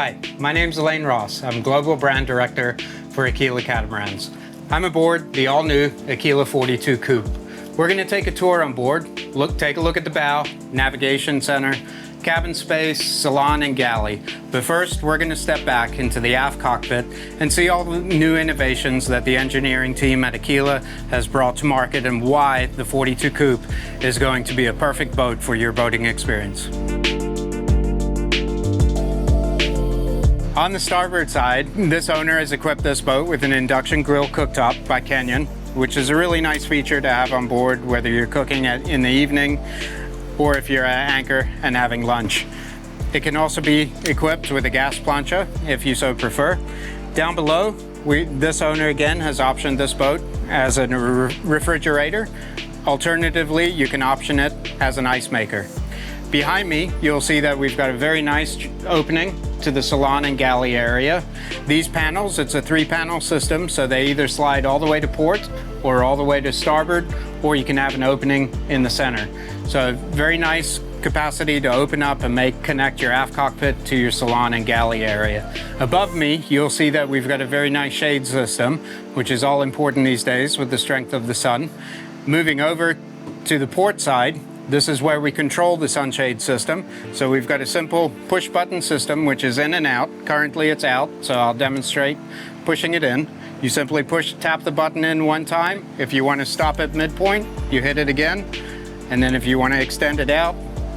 Hi, my name's Elaine Ross. I'm Global Brand Director for Aquila Catamarans. I'm aboard the all-new Aquila 42 Coupe. We're going to take a tour on board, take a look at the bow, navigation center, cabin space, salon, and galley. But first, we're going to step back into the aft cockpit and see all the new innovations that the engineering team at Aquila has brought to market and why the 42 Coupe is going to be a perfect boat for your boating experience. On the starboard side, this owner has equipped this boat with an induction grill cooktop by Canyon, which is a really nice feature to have on board whether you're cooking in the evening or if you're at anchor and having lunch. It can also be equipped with a gas plancha if you so prefer. Down below, this owner again has optioned this boat as a refrigerator. Alternatively, you can option it as an ice maker. Behind me, you'll see that we've got a very nice opening to the salon and galley area. These panels, it's a 3-panel system, so they either slide all the way to port or all the way to starboard, or you can have an opening in the center. So very nice capacity to open up and connect your aft cockpit to your salon and galley area. Above me, you'll see that we've got a very nice shade system, which is all important these days with the strength of the sun. Moving over to the port side, this is where we control the sunshade system. So we've got a simple push button system, which is in and out. Currently it's out, so I'll demonstrate pushing it in. You simply tap the button in one time. If you want to stop at midpoint, you hit it again. And then if you want to extend it out,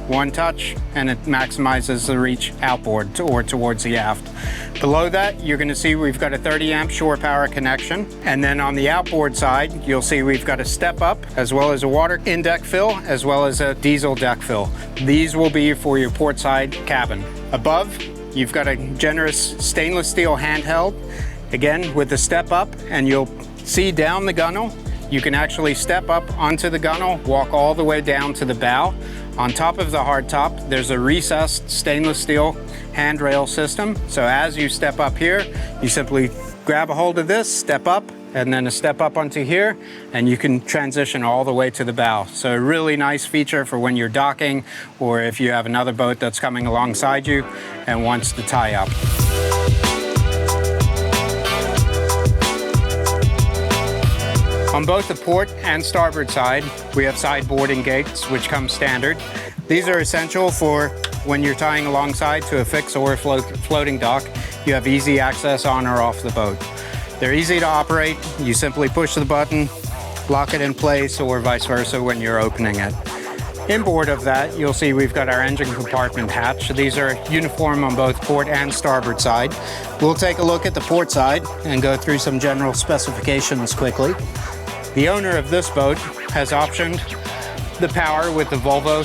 one touch, and it maximizes the reach outboard or towards the aft. Below that, you're going to see we've got a 30 amp shore power connection. And then on the outboard side, you'll see we've got a step up, as well as a water in-deck fill, as well as a diesel deck fill. These will be for your port side cabin. Above, you've got a generous stainless steel handheld, again with the step up, and you'll see down the gunnel. You can actually step up onto the gunnel, walk all the way down to the bow. On top of the hardtop, there's a recessed stainless steel handrail system. So as you step up here, you simply grab a hold of this, step up, and then a step up onto here, and you can transition all the way to the bow. So a really nice feature for when you're docking, or if you have another boat that's coming alongside you and wants to tie up. On both the port and starboard side, we have side boarding gates, which come standard. These are essential for when you're tying alongside to a fixed or a floating dock. You have easy access on or off the boat. They're easy to operate. You simply push the button, lock it in place, or vice versa when you're opening it. Inboard of that, you'll see we've got our engine compartment hatch. These are uniform on both port and starboard side. We'll take a look at the port side and go through some general specifications quickly. The owner of this boat has optioned the power with the Volvo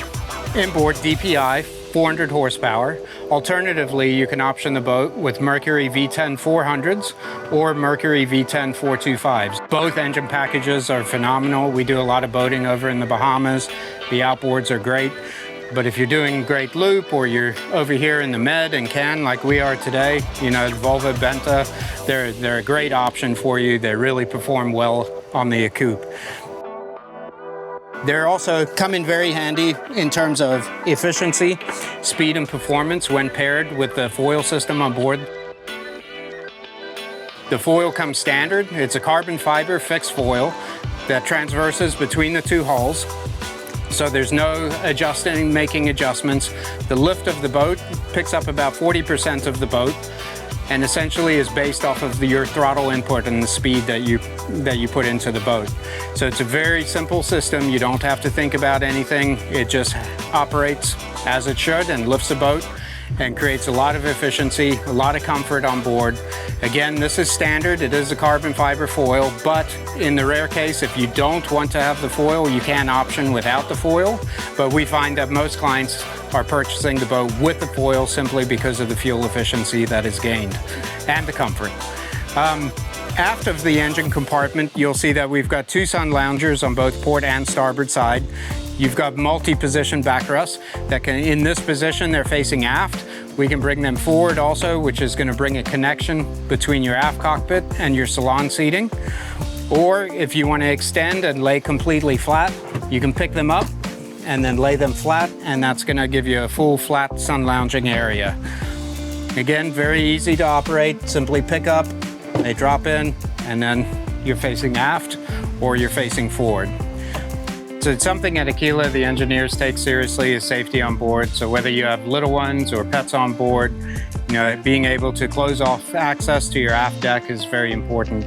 inboard DPI 400 horsepower. Alternatively, you can option the boat with Mercury V10 400s or Mercury V10 425s. Both engine packages are phenomenal. We do a lot of boating over in the Bahamas. The outboards are great. But if you're doing Great Loop or you're over here in the Med and Cannes like we are today, you know, Volvo Penta, they're a great option for you. They really perform well on the Coupe. They're also come in very handy in terms of efficiency, speed, and performance when paired with the foil system on board. The foil comes standard. It's a carbon fiber fixed foil that transverses between the two hulls. So there's no making adjustments. The lift of the boat picks up about 40% of the boat and essentially is based off of your throttle input and the speed that you put into the boat. So it's a very simple system. You don't have to think about anything. It just operates as it should and lifts the boat and creates a lot of efficiency, a lot of comfort on board. Again, this is standard. It is a carbon fiber foil, but in the rare case, if you don't want to have the foil, you can option without the foil. But we find that most clients are purchasing the boat with the foil simply because of the fuel efficiency that is gained and the comfort. Aft of the engine compartment, you'll see that we've got 2 sun loungers on both port and starboard side. You've got multi-position backrests that can, in this position, they're facing aft. We can bring them forward also, which is going to bring a connection between your aft cockpit and your salon seating. Or if you want to extend and lay completely flat, you can pick them up and then lay them flat, and that's going to give you a full flat sun lounging area. Again, very easy to operate. Simply pick up, they drop in, and then you're facing aft or you're facing forward. So it's something at Aquila the engineers take seriously, is safety on board. So whether you have little ones or pets on board, being able to close off access to your aft deck is very important.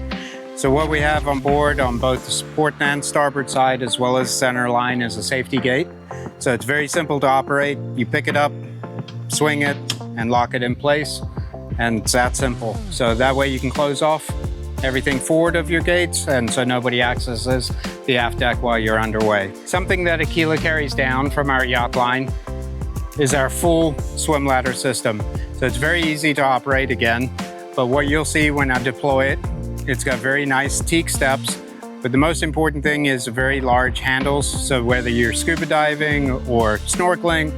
So what we have on board on both the port and starboard side, as well as center line, is a safety gate. So it's very simple to operate. You pick it up, swing it, and lock it in place, and it's that simple. So that way you can close off everything forward of your gates, and so nobody accesses the aft deck while you're underway. Something that Aquila carries down from our yacht line is our full swim ladder system. So it's very easy to operate again, but what you'll see when I deploy it, it's got very nice teak steps, but the most important thing is very large handles. So whether you're scuba diving or snorkeling,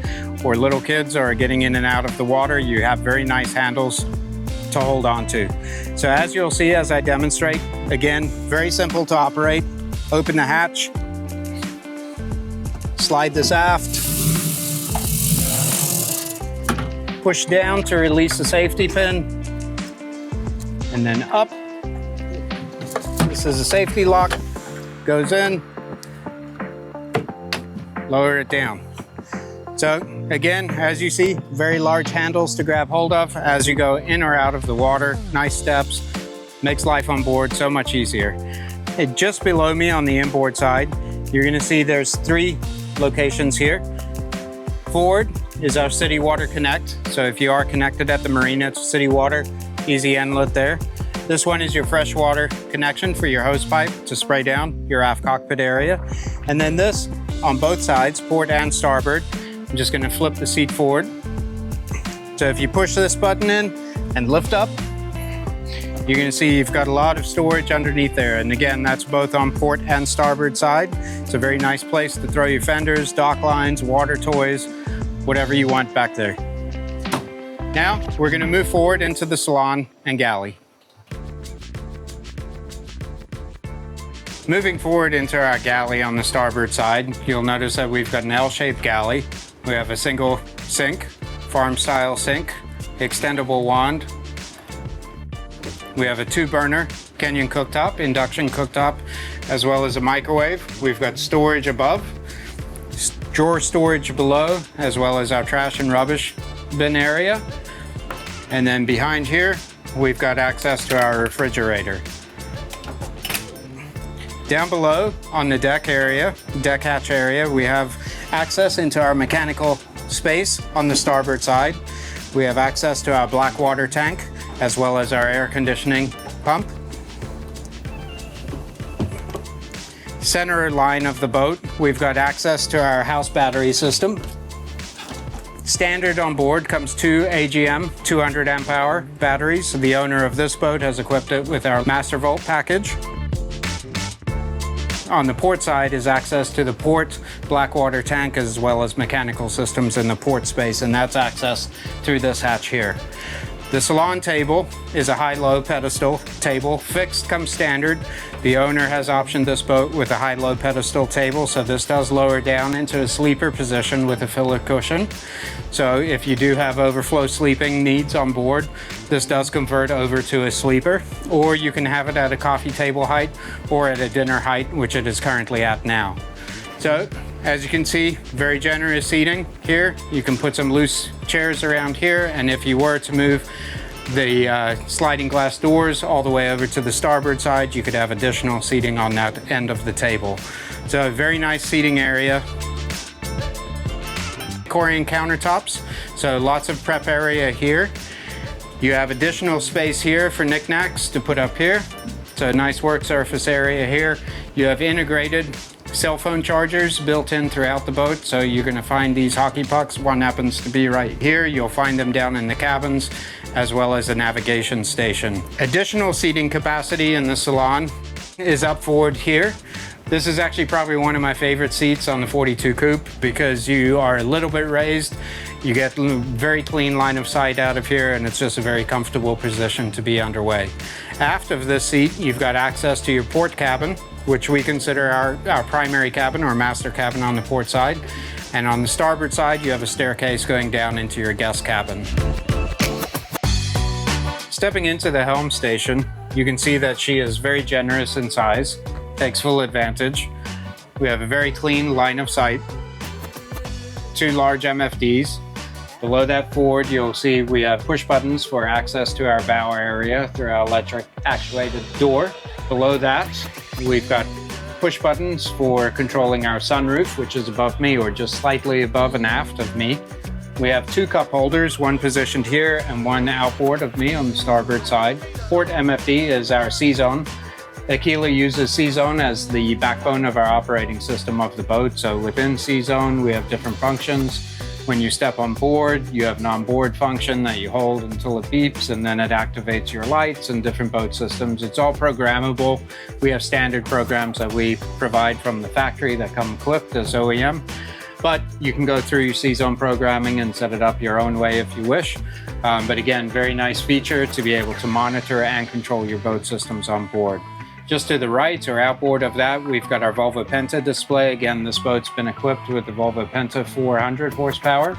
or little kids are getting in and out of the water, you have very nice handles to hold on to. So as you'll see as I demonstrate, again, very simple to operate. Open the hatch, slide this aft, push down to release the safety pin, and then up. This is a safety lock, goes in, lower it down. So again, as you see, very large handles to grab hold of as you go in or out of the water. Nice steps, makes life on board so much easier. And just below me on the inboard side, you're gonna see there's 3 locations here. Forward is our city water connect. So if you are connected at the marina to city water, easy inlet there. This one is your freshwater connection for your hose pipe to spray down your aft cockpit area. And then this on both sides, port and starboard. I'm just gonna flip the seat forward. So if you push this button in and lift up, you're gonna see you've got a lot of storage underneath there. And again, that's both on port and starboard side. It's a very nice place to throw your fenders, dock lines, water toys, whatever you want back there. Now, we're gonna move forward into the salon and galley. Moving forward into our galley on the starboard side, you'll notice that we've got an L-shaped galley. We have a single sink, farm-style sink, extendable wand. We have a 2-burner Canyon cooktop, induction cooktop, as well as a microwave. We've got storage above, drawer storage below, as well as our trash and rubbish bin area. And then behind here, we've got access to our refrigerator. Down below on the deck hatch area, we have access into our mechanical space on the starboard side. We have access to our black water tank, as well as our air conditioning pump. Center line of the boat, we've got access to our house battery system. Standard on board comes 2 AGM 200 amp hour batteries. The owner of this boat has equipped it with our Master Volt package. On the port side is access to the port black water tank, as well as mechanical systems in the port space, and that's accessed through this hatch here. The salon table is a high-low pedestal table, fixed comes standard. The owner has optioned this boat with a high-low pedestal table, so this does lower down into a sleeper position with a filler cushion. So if you do have overflow sleeping needs on board, this does convert over to a sleeper, or you can have it at a coffee table height or at a dinner height, which it is currently at now. So as you can see, very generous seating here. You can put some loose chairs around here, and if you were to move the sliding glass doors all the way over to the starboard side, you could have additional seating on that end of the table. So a very nice seating area. Corian countertops, so lots of prep area here. You have additional space here for knickknacks to put up here. So a nice work surface area here. You have integrated cell phone chargers built in throughout the boat, so you're going to find these hockey pucks. One happens to be right here. You'll find them down in the cabins, as well as a navigation station. Additional seating capacity in the salon is up forward here. This is actually probably one of my favorite seats on the 42 Coupe because you are a little bit raised. You get very clean line of sight out of here, and it's just a very comfortable position to be underway. Aft of this seat, you've got access to your port cabin, which we consider our primary cabin or master cabin on the port side. And on the starboard side, you have a staircase going down into your guest cabin. Stepping into the helm station, you can see that she is very generous in size, takes full advantage. We have a very clean line of sight, 2 large MFDs. Below that forward, you'll see we have push buttons for access to our bow area through our electric actuated door. Below that, we've got push buttons for controlling our sunroof, which is above me or just slightly above and aft of me. We have 2 cup holders, one positioned here and one outboard of me on the starboard side. Port MFD is our C-zone. Aquila uses C-zone as the backbone of our operating system of the boat. So within C-zone, we have different functions. When you step on board, you have an onboard function that you hold until it beeps, and then it activates your lights and different boat systems. It's all programmable. We have standard programs that we provide from the factory that come equipped as OEM, but you can go through your C-zone programming and set it up your own way if you wish. But again, very nice feature to be able to monitor and control your boat systems on board. Just to the right or outboard of that, we've got our Volvo Penta display. Again, this boat's been equipped with the Volvo Penta 400 horsepower.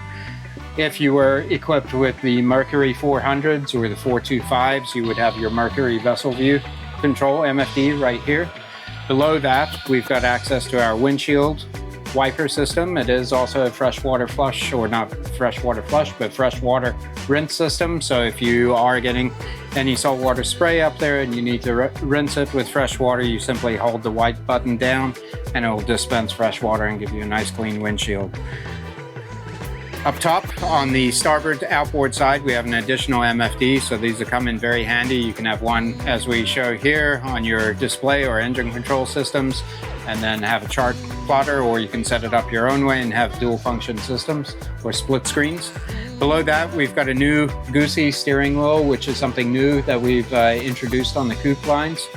If you were equipped with the Mercury 400s or the 425s, you would have your Mercury vessel view control MFD right here. Below that, we've got access to our windshield wiper system. It is also a freshwater flush, or not freshwater flush, but freshwater rinse system. So if you are getting any saltwater spray up there and you need to rinse it with fresh water, you simply hold the white button down and it will dispense fresh water and give you a nice clean windshield. Up top on the starboard outboard side, we have an additional MFD, so these come in very handy. You can have one, as we show here, on your display or engine control systems, and then have a chart plotter, or you can set it up your own way and have dual function systems or split screens. Below that, we've got a new Goosey steering wheel, which is something new that we've introduced on the Coupe lines.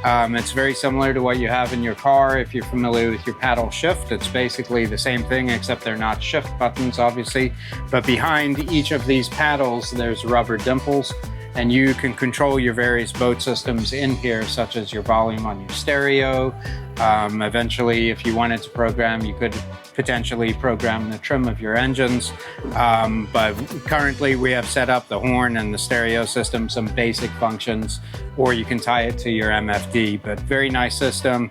It's very similar to what you have in your car if you're familiar with your paddle shift. It's basically the same thing, except they're not shift buttons, obviously. But behind each of these paddles, there's rubber dimples, and you can control your various boat systems in here, such as your volume on your stereo. Eventually, if you wanted to program, you could potentially program the trim of your engines. But currently we have set up the horn and the stereo system, some basic functions, or you can tie it to your MFD, but very nice system.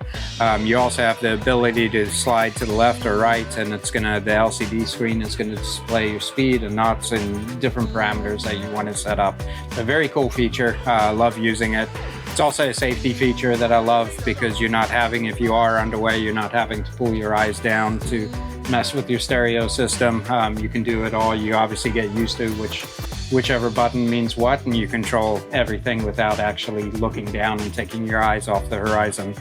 You also have the ability to slide to the left or right, and the LCD screen is gonna display your speed and knots and different parameters that you want to set up. A very cool feature, I love using it. It's also a safety feature that I love because you're not having, if you are underway, you're not having to pull your eyes down to mess with your stereo system. You can do it all. You obviously get used to whichever button means what, and you control everything without actually looking down and taking your eyes off the horizon.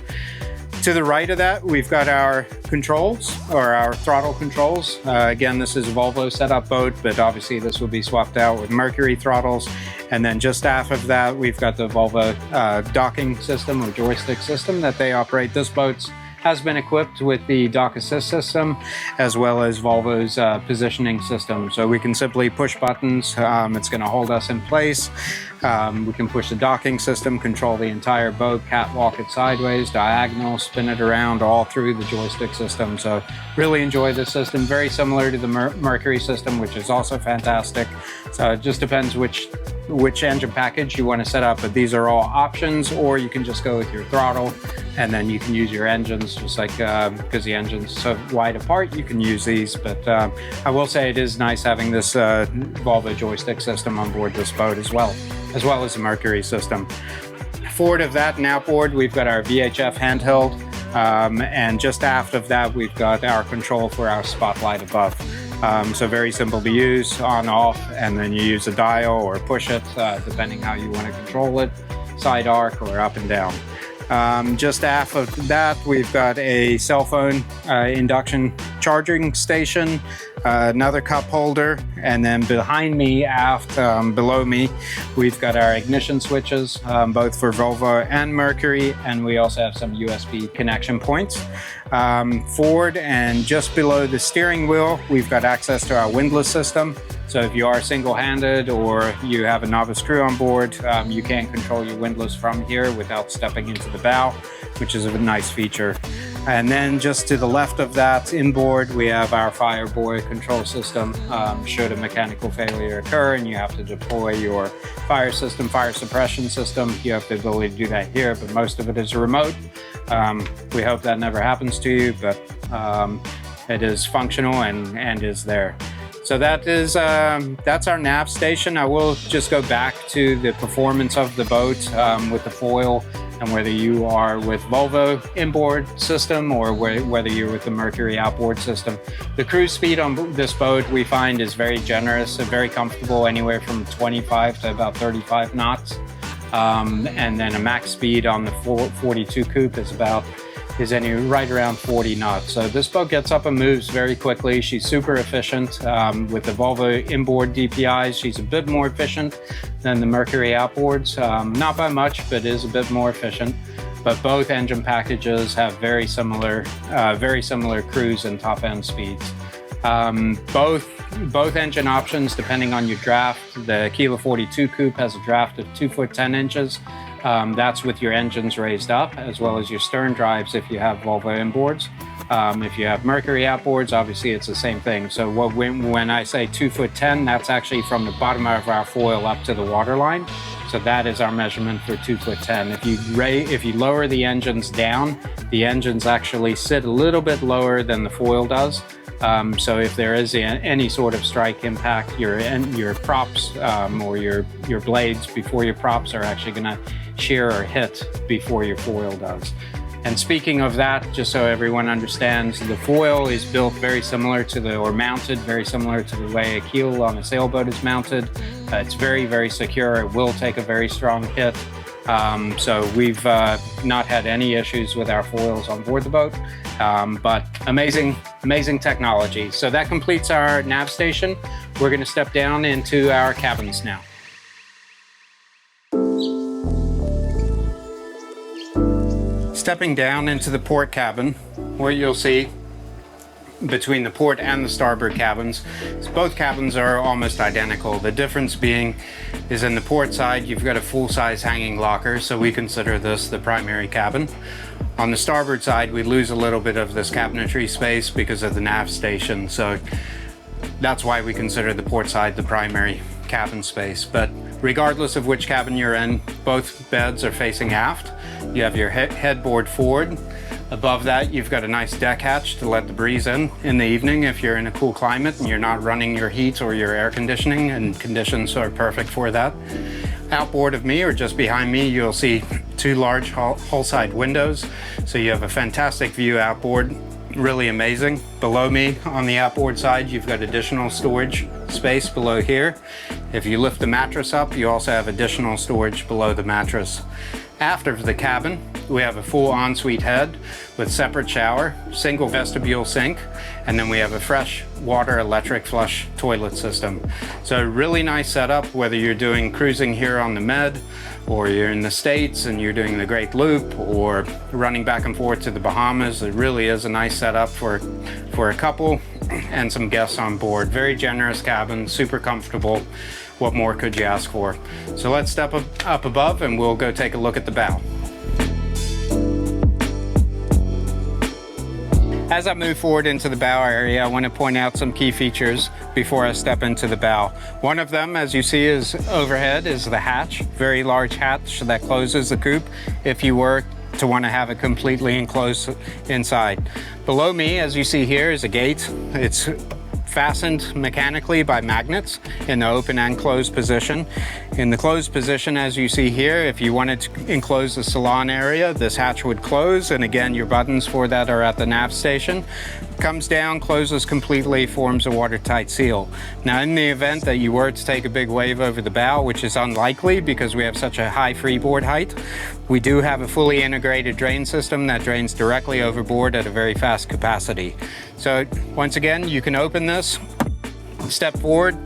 To the right of that, we've got our controls, or our throttle controls. Again, this is a Volvo setup boat, but obviously this will be swapped out with Mercury throttles. And then just aft of that, we've got the Volvo docking system or joystick system that they operate. This boat has been equipped with the dock assist system, as well as Volvo's positioning system. So we can simply push buttons. It's going to hold us in place. We can push the docking system, control the entire boat, catwalk it sideways, diagonal, spin it around, all through the joystick system. So really enjoy this system. Very similar to the Mercury system, which is also fantastic. So it just depends which engine package you want to set up, but these are all options, or you can just go with your throttle, and then you can use your engines, just like because the engine's so wide apart, you can use these. But I will say it is nice having this Volvo joystick system on board this boat as well as the Mercury system. Forward of that and outboard, we've got our VHF handheld, and just aft of that, we've got our control for our spotlight above. So very simple to use, on, off, and then you use a dial or push it, depending how you want to control it, side arc or up and down. Just aft of that, we've got a cell phone induction charging station, another cup holder, and then behind me, aft, below me, we've got our ignition switches, both for Volvo and Mercury, and we also have some USB connection points. Forward and just below the steering wheel, we've got access to our windlass system. So if you are single-handed or you have a novice crew on board, you can control your windlass from here without stepping into the bow, which is a nice feature. And then just to the left of that inboard, we have our fireboy control system. Should a mechanical failure occur and you have to deploy your fire system, fire suppression system, you have the ability to do that here, but most of it is remote. We hope that never happens to you, but it is functional and is there. So that is that's our nav station. I will just go back to the performance of the boat with the foil, and whether you are with Volvo inboard system or whether you're with the Mercury outboard system. The cruise speed on this boat we find is very generous and very comfortable, anywhere from 25 to about 35 knots. And then a max speed on the 42 Coupe is right around 40 knots. So this boat gets up and moves very quickly. She's super efficient. With the Volvo inboard DPIs, she's a bit more efficient than the Mercury outboards. Not by much, but is a bit more efficient. But both engine packages have very similar cruise and top end speeds. Both engine options, depending on your draft. The Aquila 42 Coupe has a draft of 2 foot 10 inches. That's with your engines raised up, as well as your stern drives if you have Volvo inboards. If you have Mercury outboards, obviously it's the same thing. So when I say 2 foot 10, that's actually from the bottom of our foil up to the waterline. So that is our measurement for 2 foot 10. If you lower the engines down, the engines actually sit a little bit lower than the foil does. So if there is any sort of strike impact, your props or your blades before your props are actually going to shear or hit before your foil does. And speaking of that, just so everyone understands, the foil is built very similar to mounted very similar to the way a keel on a sailboat is mounted. It's very, very secure. It will take a very strong hit. So we've not had any issues with our foils on board the boat, but amazing technology. So that completes our nav station. We're going to step down into our cabins now. Stepping down into the port cabin, what you'll see between the port and the starboard cabins is both cabins are almost identical. The difference being is in the port side you've got a full-size hanging locker, so we consider this the primary cabin. On the starboard side we lose a little bit of this cabinetry space because of the nav station, so that's why we consider the port side the primary cabin space. But regardless of which cabin you're in, both beds are facing aft. You have your headboard forward. Above that, you've got a nice deck hatch to let the breeze in the evening if you're in a cool climate and you're not running your heat or your air conditioning, and conditions are perfect for that. Outboard of me, or just behind me, you'll see 2 large hull-side windows. So you have a fantastic view outboard, really amazing. Below me on the outboard side, you've got additional storage space below here. If you lift the mattress up, you also have additional storage below the mattress. Aft of the cabin, we have a full ensuite head with separate shower, single vestibule sink, and then we have a fresh water electric flush toilet system. So a really nice setup, whether you're doing cruising here on the Med, or you're in the States and you're doing the Great Loop, or running back and forth to the Bahamas. It really is a nice setup for a couple and some guests on board. Very generous cabin, super comfortable. What more could you ask for? So let's step up above and we'll go take a look at the bow. As I move forward into the bow area, I want to point out some key features before I step into the bow. One of them, as you see, is overhead, is the hatch. Very large hatch that closes the coupe if you were to want to have it completely enclosed inside. Below me, as you see here, is a gate. It's fastened mechanically by magnets in the open and closed position. In the closed position, as you see here, if you wanted to enclose the salon area, this hatch would close, and again, your buttons for that are at the nav station. Comes down, closes completely, forms a watertight seal. Now, in the event that you were to take a big wave over the bow, which is unlikely because we have such a high freeboard height, we do have a fully integrated drain system that drains directly overboard at a very fast capacity. So once again, you can open this, step forward,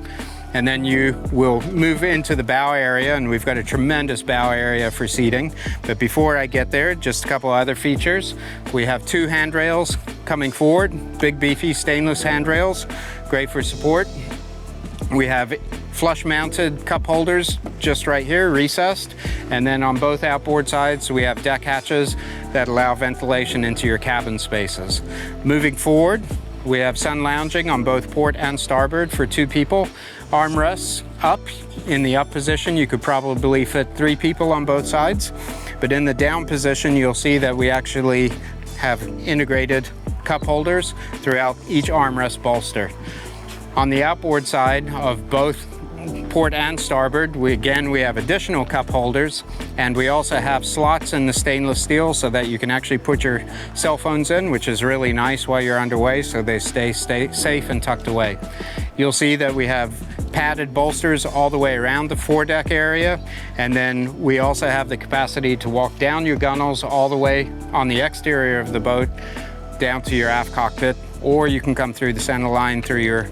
and then you will move into the bow area, and we've got a tremendous bow area for seating. But before I get there, just a couple other features. We have 2 handrails coming forward, big beefy stainless handrails, great for support. We have flush mounted cup holders just right here, recessed. And then on both outboard sides, we have deck hatches that allow ventilation into your cabin spaces. Moving forward, we have sun lounging on both port and starboard for 2 people. Armrests up. In the up position, you could probably fit 3 people on both sides. But in the down position, you'll see that we actually have integrated cup holders throughout each armrest bolster. On the outboard side of both port and starboard, we have additional cup holders, and we also have slots in the stainless steel so that you can actually put your cell phones in, which is really nice while you're underway, so they stay safe and tucked away. You'll see that we have padded bolsters all the way around the foredeck area, and then we also have the capacity to walk down your gunnels all the way on the exterior of the boat down to your aft cockpit, or you can come through the center line through your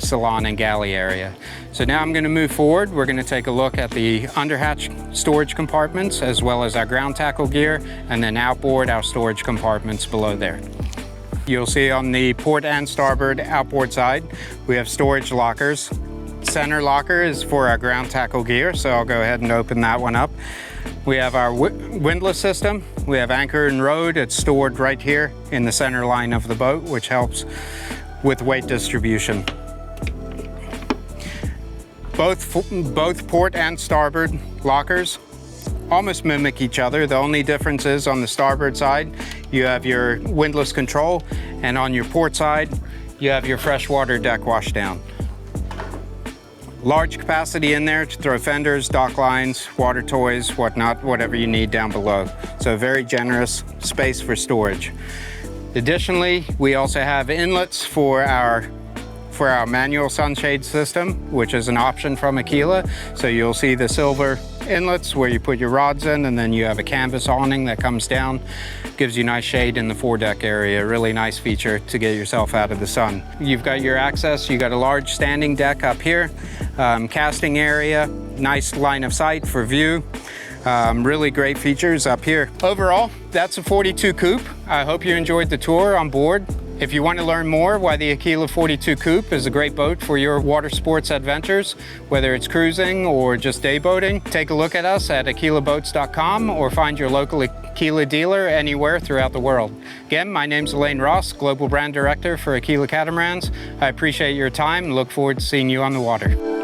salon and galley area. So now I'm going to move forward. We're going to take a look at the underhatch storage compartments as well as our ground tackle gear, and then outboard our storage compartments below there. You'll see on the port and starboard outboard side, we have storage lockers. Center locker is for our ground tackle gear, so I'll go ahead and open that one up. We have our windlass system. We have anchor and rode. It's stored right here in the center line of the boat, which helps with weight distribution. Both port and starboard lockers almost mimic each other. The only difference is on the starboard side, you have your windlass control, and on your port side, you have your freshwater deck washdown. Large capacity in there to throw fenders, dock lines, water toys, whatnot, whatever you need down below. So very generous space for storage. Additionally, we also have inlets for our manual sunshade system, which is an option from Aquila. So you'll see the silver inlets where you put your rods in, and then you have a canvas awning that comes down, gives you nice shade in the foredeck area. Really nice feature to get yourself out of the sun. You've got your access, you got a large standing deck up here, casting area, nice line of sight for view. Really great features up here. Overall, that's a 42 Coupe. I hope you enjoyed the tour on board. If you want to learn more why the Aquila 42 Coupe is a great boat for your water sports adventures, whether it's cruising or just day boating, take a look at us at aquilaboats.com or find your local Aquila dealer anywhere throughout the world. Again, my name's Elaine Ross, Global Brand Director for Aquila Catamarans. I appreciate your time and look forward to seeing you on the water.